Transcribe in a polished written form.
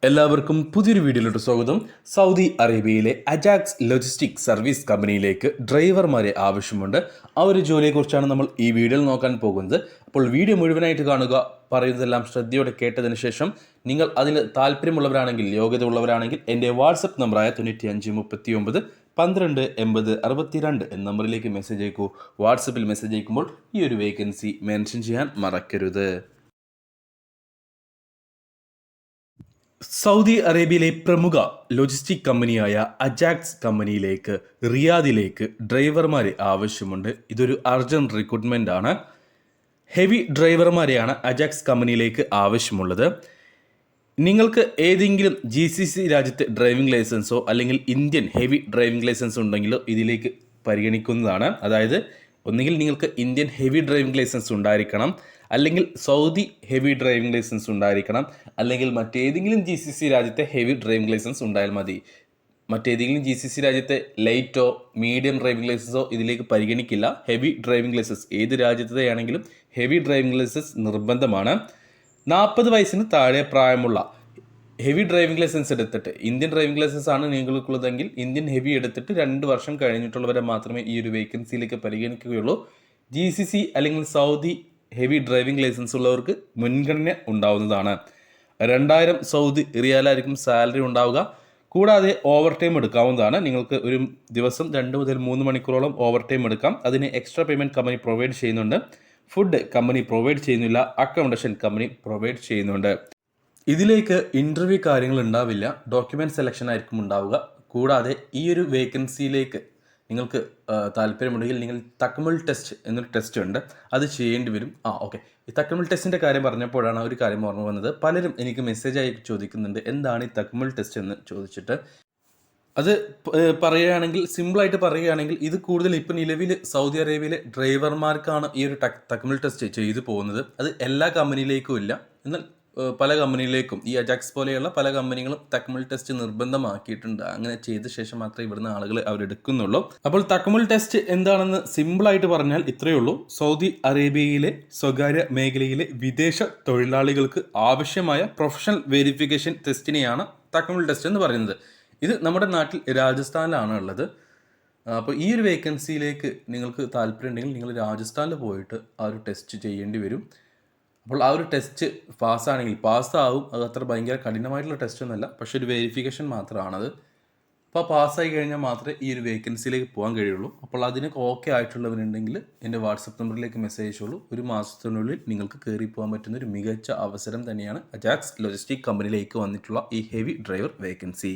എല്ലാവർക്കും പുതിയൊരു വീഡിയോയിലോട്ട് സ്വാഗതം. സൗദി അറേബ്യയിലെ അജാക്സ് ലോജിസ്റ്റിക് സർവീസ് കമ്പനിയിലേക്ക് ഡ്രൈവർമാരെ ആവശ്യമുണ്ട്. ആ ഒരു ജോലിയെക്കുറിച്ചാണ് നമ്മൾ ഈ വീഡിയോയിൽ നോക്കാൻ പോകുന്നത്. അപ്പോൾ വീഡിയോ മുഴുവനായിട്ട് കാണുക. പറയുന്നതെല്ലാം ശ്രദ്ധയോടെ കേട്ടതിന് ശേഷം നിങ്ങൾ അതിന് താല്പര്യമുള്ളവരാണെങ്കിൽ, യോഗ്യത ഉള്ളവരാണെങ്കിൽ എൻ്റെ വാട്സപ്പ് നമ്പറായ 9539 12 80 62 എന്ന നമ്പറിലേക്ക് മെസ്സേജ് അയക്കൂ. വാട്സപ്പിൽ മെസ്സേജ് അയക്കുമ്പോൾ ഈ ഒരു വേക്കൻസി മെൻഷൻ ചെയ്യാൻ മറക്കരുത്. സൗദി അറേബ്യയിലെ പ്രമുഖ ലോജിസ്റ്റിക് കമ്പനിയായ അജാക്സ് കമ്പനിയിലേക്ക് റിയാദിലേക്ക് ഡ്രൈവർമാരെ ആവശ്യമുണ്ട്. ഇതൊരു അർജന്റ് റിക്രൂട്ട്മെൻ്റ് ആണ്. ഹെവി ഡ്രൈവർമാരെയാണ് അജാക്സ് കമ്പനിയിലേക്ക് ആവശ്യമുള്ളത്. നിങ്ങൾക്ക് ഏതെങ്കിലും GCC രാജ്യത്തെ ഡ്രൈവിംഗ് ലൈസൻസോ അല്ലെങ്കിൽ ഇന്ത്യൻ ഹെവി ഡ്രൈവിംഗ് ലൈസൻസ് ഉണ്ടെങ്കിലോ ഇതിലേക്ക് പരിഗണിക്കുന്നതാണ്. അതായത് ഒന്നുകിൽ നിങ്ങൾക്ക് ഇന്ത്യൻ ഹെവി ഡ്രൈവിംഗ് ലൈസൻസ് ഉണ്ടായിരിക്കണം, അല്ലെങ്കിൽ സൗദി ഹെവി ഡ്രൈവിംഗ് ലൈസൻസ് ഉണ്ടായിരിക്കണം, അല്ലെങ്കിൽ മറ്റേതെങ്കിലും GCC രാജ്യത്തെ ഹെവി ഡ്രൈവിംഗ് ലൈസൻസ് ഉണ്ടായാൽ മതി. മറ്റേതെങ്കിലും GCC രാജ്യത്തെ ലൈറ്റോ മീഡിയം ഡ്രൈവിംഗ് ലൈസൻസോ ഇതിലേക്ക് പരിഗണിക്കില്ല. ഹെവി ഡ്രൈവിംഗ് ലൈസൻസ് ഏത് രാജ്യത്തെയാണെങ്കിലും ഹെവി ഡ്രൈവിംഗ് ലൈസൻസ് നിർബന്ധമാണ്. 40 വയസ്സിന് താഴെ പ്രായമുള്ള ഹെവി ഡ്രൈവിംഗ് ലൈസൻസ് എടുത്തിട്ട്, ഇന്ത്യൻ ഡ്രൈവിംഗ് ലൈസൻസ് ആണ് നിങ്ങൾക്കുള്ളതെങ്കിൽ ഇന്ത്യൻ ഹെവി എടുത്തിട്ട് 2 വർഷം കഴിഞ്ഞിട്ടുള്ളവരെ മാത്രമേ ഈ ഒരു വേക്കൻസിയിലേക്ക് പരിഗണിക്കുകയുള്ളൂ. GCC അല്ലെങ്കിൽ സൗദി ഹെവി ഡ്രൈവിംഗ് ലൈസൻസ് ഉള്ളവർക്ക് മുൻഗണന ഉണ്ടാവുന്നതാണ്. 2000 സൗദി റിയാലായിരിക്കും സാലറി ഉണ്ടാവുക. കൂടാതെ ഓവർ ടൈം എടുക്കാവുന്നതാണ്. നിങ്ങൾക്ക് ഒരു ദിവസം 2 മുതൽ 3 മണിക്കൂറോളം ഓവർ ടൈം എടുക്കാം. അതിന് എക്സ്ട്രാ പേയ്മെൻറ്റ് കമ്പനി പ്രൊവൈഡ് ചെയ്യുന്നുണ്ട്. ഫുഡ് കമ്പനി പ്രൊവൈഡ് ചെയ്യുന്നില്ല. അക്കോമഡേഷൻ കമ്പനി പ്രൊവൈഡ് ചെയ്യുന്നുണ്ട്. ഇതിലേക്ക് ഇൻ്റർവ്യൂ കാര്യങ്ങൾ ഉണ്ടാവില്ല. ഡോക്യുമെൻറ്റ് സെലക്ഷൻ ആയിരിക്കും ഉണ്ടാവുക. കൂടാതെ ഈ ഒരു വേക്കൻസിയിലേക്ക് നിങ്ങൾക്ക് താല്പര്യമുണ്ടെങ്കിൽ നിങ്ങൾ തക്മുൽ ടെസ്റ്റ് എന്നൊരു ടെസ്റ്റ് ഉണ്ട്, അത് ചെയ്യേണ്ടി വരും. ഓക്കെ, ഈ തക്മുൽ ടെസ്റ്റിൻ്റെ കാര്യം പറഞ്ഞപ്പോഴാണ് ഒരു കാര്യം ഓർമ്മ വന്നത്. പലരും എനിക്ക് മെസ്സേജായി ചോദിക്കുന്നുണ്ട് എന്താണ് ഈ തക്മുൽ ടെസ്റ്റ് എന്ന് ചോദിച്ചിട്ട്. അത് പറയുകയാണെങ്കിൽ, സിമ്പിളായിട്ട് പറയുകയാണെങ്കിൽ, ഇത് കൂടുതൽ ഇപ്പം നിലവിൽ സൗദി അറേബ്യയിലെ ഡ്രൈവർമാർക്കാണ് ഈ ഒരു തക്മുൽ ടെസ്റ്റ് ചെയ്തു പോകുന്നത്. അത് എല്ലാ കമ്പനിയിലേക്കും ഇല്ല, എന്നാൽ പല കമ്പനിയിലേക്കും, ഈ അജാക്സ് പോലെയുള്ള പല കമ്പനികളും തക്മുൽ ടെസ്റ്റ് നിർബന്ധമാക്കിയിട്ടുണ്ട്. അങ്ങനെ ചെയ്ത ശേഷം മാത്രമേ ഇവിടുന്ന് ആളുകൾ അവരെടുക്കുന്നുള്ളൂ. അപ്പോൾ തക്മുൽ ടെസ്റ്റ് എന്താണെന്ന് സിമ്പിളായിട്ട് പറഞ്ഞാൽ ഇത്രയേ ഉള്ളൂ. സൗദി അറേബ്യയിലെ സ്വകാര്യ മേഖലയിലെ വിദേശ തൊഴിലാളികൾക്ക് ആവശ്യമായ പ്രൊഫഷണൽ വെരിഫിക്കേഷൻ ടെസ്റ്റിനെയാണ് തക്മുൽ ടെസ്റ്റ് എന്ന് പറയുന്നത്. ഇത് നമ്മുടെ നാട്ടിൽ രാജസ്ഥാനിലാണ് ഉള്ളത്. അപ്പോൾ ഈ ഒരു വേക്കൻസിയിലേക്ക് നിങ്ങൾക്ക് താല്പര്യം ഉണ്ടെങ്കിൽ നിങ്ങൾ രാജസ്ഥാനിൽ പോയിട്ട് ആ ഒരു ടെസ്റ്റ് ചെയ്യേണ്ടി വരും. അപ്പോൾ ആ ഒരു ടെസ്റ്റ് പാസ്സാണെങ്കിൽ പാസ്സാവും. അത് അത്ര ഭയങ്കര കഠിനമായിട്ടുള്ള ടെസ്റ്റ് ഒന്നുമല്ല, പക്ഷേ ഒരു വെരിഫിക്കേഷൻ മാത്രമാണത്. അപ്പോൾ പാസ്സായി കഴിഞ്ഞാൽ മാത്രമേ ഈ ഒരു വേക്കൻസിയിലേക്ക് പോകാൻ കഴിയുള്ളൂ. അപ്പോൾ അതിനൊക്കെ ഓക്കെ ആയിട്ടുള്ളവരുണ്ടെങ്കിൽ എൻ്റെ വാട്സപ്പ് നമ്പറിലേക്ക് മെസ്സേജ് അയച്ചോളൂ. ഒരു മാസത്തിനുള്ളിൽ നിങ്ങൾക്ക് കയറി പോകാൻ പറ്റുന്ന ഒരു മികച്ച അവസരം തന്നെയാണ് അജാക്സ് ലോജിസ്റ്റിക് കമ്പനിയിലേക്ക് വന്നിട്ടുള്ള ഈ ഹെവി ഡ്രൈവർ വേക്കൻസി.